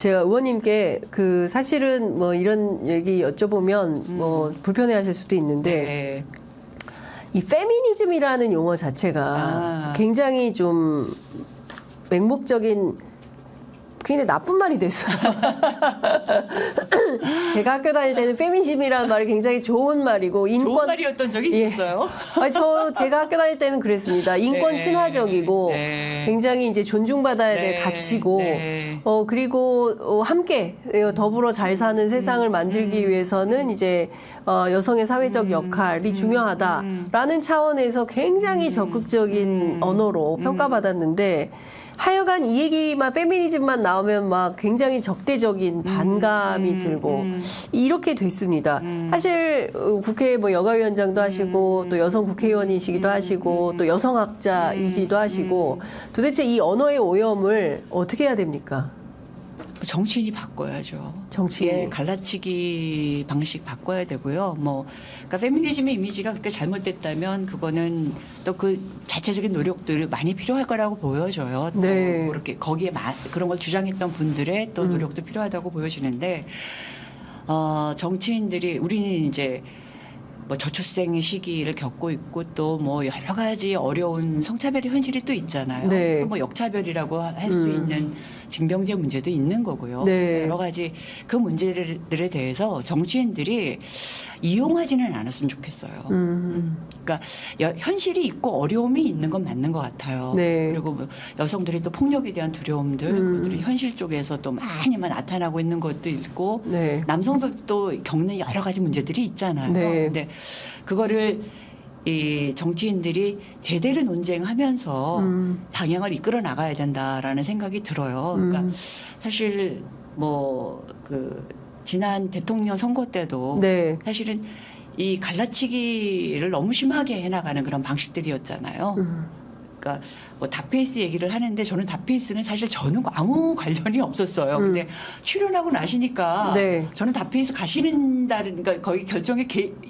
제가 의원님께 사실은 뭐 이런 얘기 여쭤보면 뭐 불편해하실 수도 있는데 이 페미니즘이라는 용어 자체가 굉장히 좀 맹목적인 굉장히 나쁜 말이 됐어요. 제가 학교 다닐 때는 페미니즘이라는 말이 굉장히 좋은 말이고 좋은 말이었던 적이 있었어요? 아니, 제가 학교 다닐 때는 그랬습니다. 인권 친화적이고 굉장히 이제 존중받아야 될 가치고 그리고 함께 더불어 잘 사는 세상을 만들기 위해서는 이제 여성의 사회적 역할이 중요하다라는 차원에서 굉장히 적극적인 언어로 평가받았는데 하여간 이 얘기만 페미니즘만 나오면 막 굉장히 적대적인 반감이 들고 이렇게 됐습니다. 사실 국회 뭐 여가위원장도 하시고 또 여성 국회의원이시기도 하시고 또 여성학자이기도 하시고 도대체 이 언어의 오염을 어떻게 해야 됩니까? 정치인이 바꿔야죠. 정치인. 예, 갈라치기 방식 바꿔야 되고요. 그러니까 페미니즘의 이미지가 그렇게 잘못됐다면 그거는 또 그 자체적인 노력들이 많이 필요할 거라고 보여져요. 또 네. 그렇게 거기에 그런 걸 주장했던 분들의 또 노력도 필요하다고 보여지는데 정치인들이 우리는 이제 뭐 저출생 시기를 겪고 있고 또 뭐 여러 가지 어려운 성차별의 현실이 또 있잖아요. 네. 또 뭐 역차별이라고 할 수 있는 징병제 문제도 있는 거고요. 네. 여러 가지 그 문제들에 대해서 정치인들이 이용하지는 않았으면 좋겠어요. 그러니까 현실이 있고 어려움이 있는 건 맞는 것 같아요. 네. 그리고 뭐 여성들이 또 폭력에 대한 두려움들, 그것들이 현실 쪽에서 또 많이 나타나고 있는 것도 있고, 네. 남성들도 겪는 여러 가지 문제들이 있잖아요. 네. 근데 그거를 이 정치인들이 제대로 논쟁하면서 방향을 이끌어 나가야 된다라는 생각이 들어요. 그러니까 사실 지난 대통령 선거 때도 네. 사실은 이 갈라치기를 너무 심하게 해나가는 그런 방식들이었잖아요. 그러니까 뭐 닷페이스 얘기를 하는데 저는 닷페이스는 사실 저는 아무 관련이 없었어요. 근데 출연하고 나시니까 네. 저는 닷페이스 가시는다는 그러니까 거기 결정에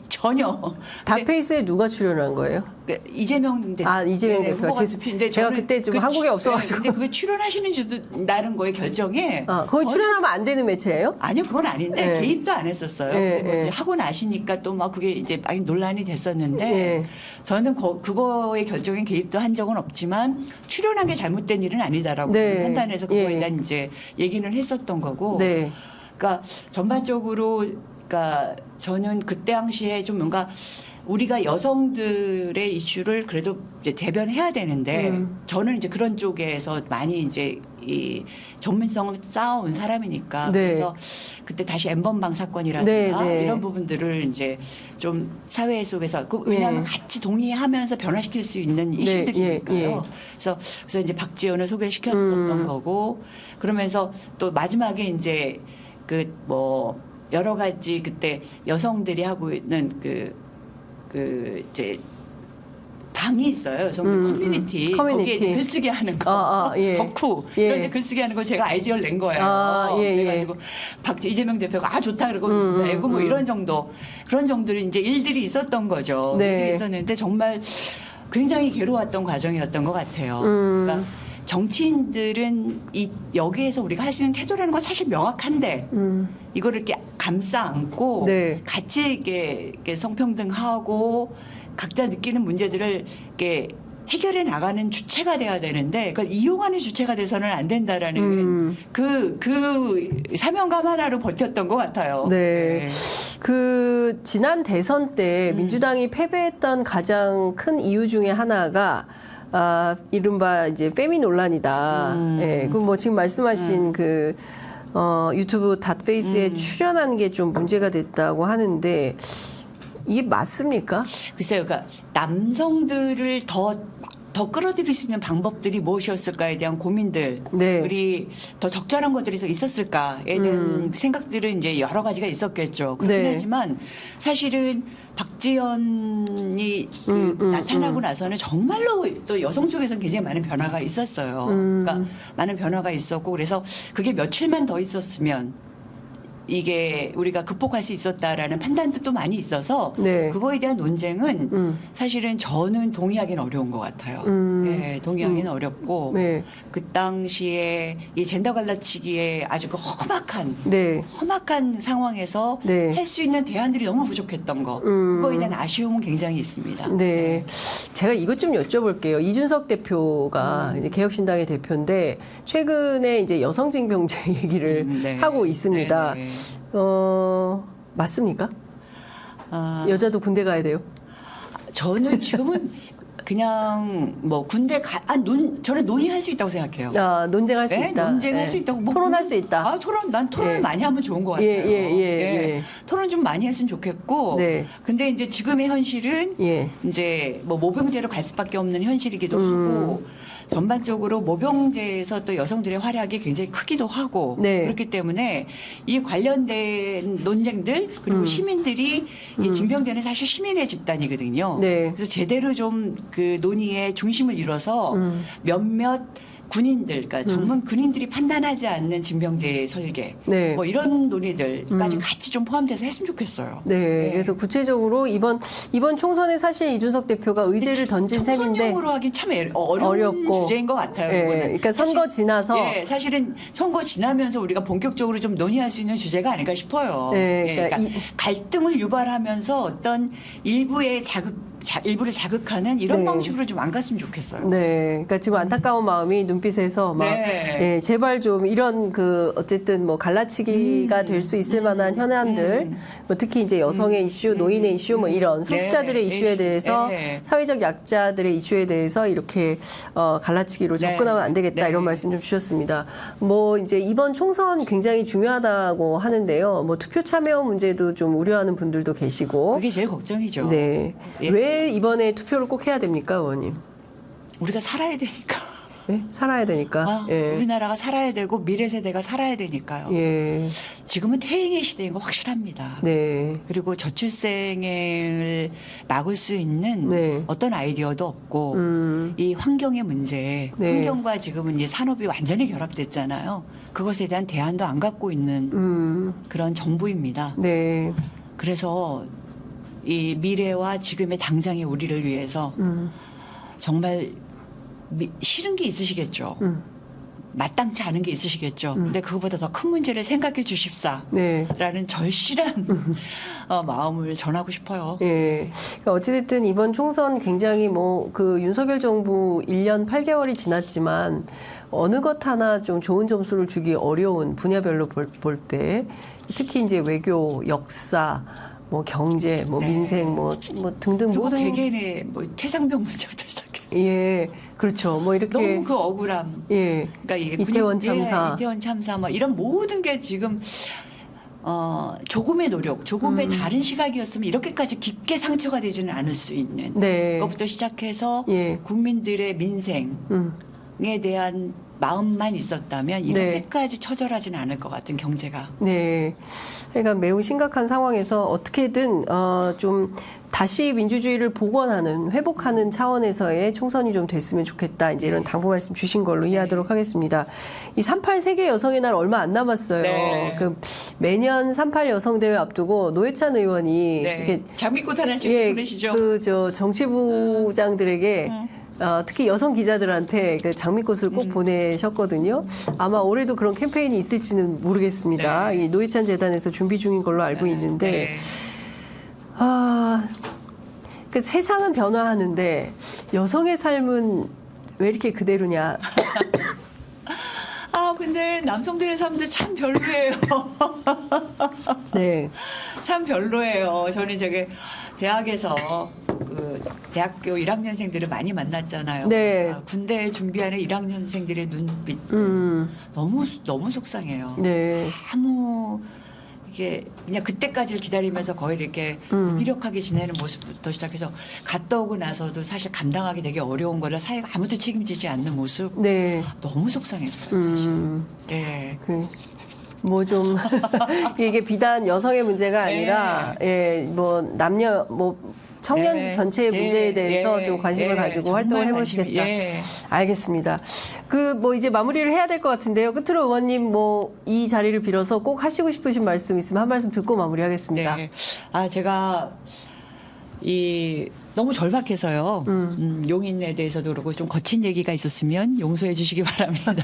전혀. 닷페이스에 누가 출연한 거예요? 이재명 대표. 이재명 대표. 후보가 좁힌데 제가 그때 좀 한국에 없어가지고. 근데 그게 출연하시는지도 나는 거에 결정에. 거기 출연하면 안 되는 매체예요? 아니요, 그건 아닌데 네. 개입도 안 했었어요. 네, 근데 뭐 이제 네. 하고 나시니까 또 막 그게 이제 많이 논란이 됐었는데 네. 저는 그거의 결정에 개입도 한 적은 없지만 출연한 게 잘못된 일은 아니다라고 네. 판단해서 그거에 예. 대한 이제 얘기는 했었던 거고. 네. 그러니까 전반적으로 그러니까 저는 그때 당시에 좀 뭔가 우리가 여성들의 이슈를 그래도 이제 대변해야 되는데 저는 이제 그런 쪽에서 많이 이제 이 전문성을 쌓아온 사람이니까 네. 그래서 그때 다시 엠번방 사건이라든가 네, 네. 이런 부분들을 이제 좀 사회 속에서 왜냐하면 같이 동의하면서 변화시킬 수 있는 이슈들이니까요. 그래서 이제 박지원을 소개시켰었던 거고 그러면서 또 마지막에 이제 여러 가지 그때 여성들이 하고 있는 이제 방이 있어요. 여성들 커뮤니티. 거기에 이제 글쓰기 하는 거. 예. 덕후. 예. 그런데 글쓰기 하는 거 제가 아이디어를 낸 거예요. 그래가지고 이재명 대표가 좋다 그러고 내고 뭐 이런 정도. 그런 정도로 이제 일들이 있었던 거죠. 네. 일들이 있었는데 정말 굉장히 괴로웠던 과정이었던 것 같아요. 그러니까 정치인들은 여기에서 우리가 할 수 있는 태도라는 건 사실 명확한데 이거를 이렇게 감싸 안고 네. 같이 이렇게 성평등하고 각자 느끼는 문제들을 이렇게 해결해 나가는 주체가 돼야 되는데 그걸 이용하는 주체가 돼서는 안 된다라는 그 사명감 하나로 버텼던 것 같아요. 네. 지난 대선 때 민주당이 패배했던 가장 큰 이유 중에 하나가 이른바 이제 페미 논란이다. 예. 뭐 지금 말씀하신 유튜브 닷페이스에 출연한 게 좀 문제가 됐다고 하는데 이게 맞습니까? 글쎄요, 그러니까 남성들을 더 끌어들일 수 있는 방법들이 무엇이었을까에 대한 고민들, 네. 우리 더 적절한 것들이 더 있었을까에 대한 생각들은 이제 여러 가지가 있었겠죠. 그렇긴 네. 하지만 사실은 박지원이 나타나고 나서는 정말로 또 여성 쪽에서는 굉장히 많은 변화가 있었어요. 그러니까 많은 변화가 있었고 그래서 그게 며칠만 더 있었으면 이게 우리가 극복할 수 있었다라는 판단도 또 많이 있어서 네. 그거에 대한 논쟁은 사실은 저는 동의하기는 어려운 것 같아요. 네, 동의하기는 어렵고 네. 그 당시에 이 젠더 갈라치기에 아주 그 네. 험악한 상황에서 네. 할 수 있는 대안들이 너무 부족했던 거 그거에 대한 아쉬움은 굉장히 있습니다. 네. 제가 이것 좀 여쭤볼게요. 이준석 대표가 이제 개혁신당의 대표인데 최근에 이제 여성징병제 얘기를 네. 하고 있습니다. 네, 네. 맞습니까? 아, 여자도 군대 가야 돼요? 저는 지금은 그냥 뭐 군대 저는 논의할 수 있다고 생각해요. 아, 논쟁할 수 네, 있다. 논쟁할 네. 수 있다고. 뭐 토론할 수 있다. 아, 난 토론을 예. 많이 하면 좋은 것 같아요. 예. 토론 좀 많이 했으면 좋겠고. 네. 근데 이제 지금의 현실은 예. 이제 뭐 모병제로 갈 수밖에 없는 현실이기도 하고 전반적으로 모병제에서 또 여성들의 활약이 굉장히 크기도 하고 네. 그렇기 때문에 이 관련된 논쟁들 그리고 시민들이 이 징병제는 사실 시민의 집단이거든요. 네. 그래서 제대로 좀 그 논의의 중심을 이뤄서 몇몇 군인들, 그러니까 전문 군인들이 판단하지 않는 징병제 설계, 네. 뭐 이런 논의들까지 같이 좀 포함돼서 했으면 좋겠어요. 네. 그래서 구체적으로 이번 총선에 사실 이준석 대표가 의제를 던진 셈인데 총선용으로 하긴 참 어려운 어렵고. 주제인 것 같아요. 예, 이거는. 그러니까 선거 사실, 지나서 예, 사실은 선거 지나면서 우리가 본격적으로 좀 논의할 수 있는 주제가 아닐까 싶어요. 네, 예, 그러니까 그러니까 갈등을 유발하면서 어떤 일부의 일부를 자극하는 이런 네. 방식으로 좀 안 갔으면 좋겠어요. 네, 그러니까 지금 안타까운 마음이 눈빛에서 막 네. 예, 제발 좀 이런 그 어쨌든 뭐 갈라치기가 될 수 있을 만한 현안들, 뭐 특히 이제 여성의 이슈, 노인의 이슈, 뭐 이런 소수자들의 네. 이슈에 대해서 네. 사회적 약자들의 이슈에 대해서 이렇게 갈라치기로 네. 접근하면 안 되겠다 네. 이런 말씀 좀 주셨습니다. 뭐 이제 이번 총선 굉장히 중요하다고 하는데요. 뭐 투표 참여 문제도 좀 우려하는 분들도 계시고. 그게 제일 걱정이죠. 네, 예. 왜 이번에 투표를 꼭 해야 됩니까, 의원님? 우리가 살아야 되니까. 네? 살아야 되니까. 예. 우리나라가 살아야 되고 미래 세대가 살아야 되니까요. 예. 지금은 퇴행의 시대인 거 확실합니다. 네. 그리고 저출생을 막을 수 있는 네. 어떤 아이디어도 없고 이 환경의 문제, 네. 환경과 지금은 이제 산업이 완전히 결합됐잖아요. 그것에 대한 대안도 안 갖고 있는 그런 정부입니다. 네. 그래서 이 미래와 지금의 당장의 우리를 위해서 정말 싫은 게 있으시겠죠. 마땅치 않은 게 있으시겠죠. 근데 그거보다 더 큰 문제를 생각해 주십사. 네. 라는 절실한 마음을 전하고 싶어요. 예. 그러니까 어찌됐든 이번 총선 굉장히 뭐 그 윤석열 정부 1년 8개월이 지났지만 어느 것 하나 좀 좋은 점수를 주기 어려운 분야별로 볼 때 특히 이제 외교, 역사, 뭐 경제, 뭐 네. 민생, 뭐 등등 그리고 모든 개개인의 뭐 최상병 문제부터 시작해. 예. 그렇죠. 뭐 이렇게 너무 그 억울함. 예. 그러니까 이게 이태원 참사. 이태원 참사 뭐 이런 모든 게 지금 조금의 노력, 조금의 다른 시각이었으면 이렇게까지 깊게 상처가 되지는 않을 수 있는 네. 것부터 시작해서 예. 국민들의 민생에 대한 마음만 있었다면 이렇게까지 처절하지는 않을 것 같은 경제가. 네. 그러니까 매우 심각한 상황에서 어떻게든 좀 다시 민주주의를 복원하는, 회복하는 차원에서의 총선이 좀 됐으면 좋겠다. 이제 이런 당부 말씀 주신 걸로 이해하도록 하겠습니다. 이 38 세계 여성의 날 얼마 안 남았어요. 네. 그 매년 38 여성 대회 앞두고 노회찬 의원이 네. 이렇게 장미꽃 하나씩 보내시죠. 그 정치부장들에게 특히 여성 기자들한테 그 장미꽃을 꼭 보내셨거든요. 아마 올해도 그런 캠페인이 있을지는 모르겠습니다. 네. 이 노회찬 재단에서 준비 중인 걸로 알고 있는데, 네. 그 세상은 변화하는데 여성의 삶은 왜 이렇게 그대로냐? 근데 남성들의 삶도 참 별로예요. 네, 참 별로예요. 저는 저게 대학에서 그 대학교 1학년생들을 많이 만났잖아요. 네. 군대 준비하는 1학년생들의 눈빛 너무 속상해요. 네, 아무 이게 그냥 그때까지를 기다리면서 거의 이렇게 무기력하게 지내는 모습부터 시작해서 갔다 오고 나서도 사실 감당하기 되게 어려운 거를 사회가 아무도 책임지지 않는 모습 네. 너무 속상했어요. 사실. 네. 뭐 좀 이게 비단 여성의 문제가 아니라 뭐 남녀 뭐 청년 네. 전체의 예, 문제에 대해서 예, 좀 관심을 예, 가지고 정말 활동을 관심이, 해보시겠다. 예. 알겠습니다. 그 뭐 이제 마무리를 해야 될 것 같은데요. 끝으로 의원님 뭐 이 자리를 빌어서 꼭 하시고 싶으신 말씀 있으면 한 말씀 듣고 마무리하겠습니다. 네. 제가 너무 절박해서요. 용인에 대해서도 그렇고 좀 거친 얘기가 있었으면 용서해 주시기 바랍니다.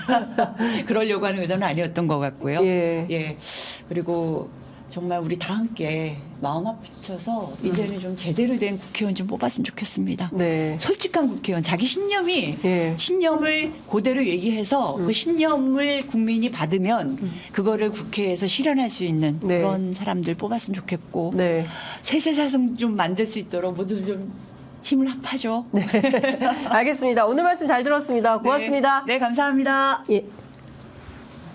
그러려고 하는 의도는 아니었던 것 같고요. 예. 그리고 정말 우리 다 함께 마음 합쳐서 이제는 좀 제대로 된 국회의원 좀 뽑았으면 좋겠습니다. 네. 솔직한 국회의원, 자기 신념이 예. 신념을 그대로 얘기해서 그 신념을 국민이 받으면 그거를 국회에서 실현할 수 있는 네. 그런 사람들 뽑았으면 좋겠고 네. 세세사성 좀 만들 수 있도록 모두 좀 힘을 합하죠. 알겠습니다. 오늘 말씀 잘 들었습니다. 고맙습니다. 네, 감사합니다. 예.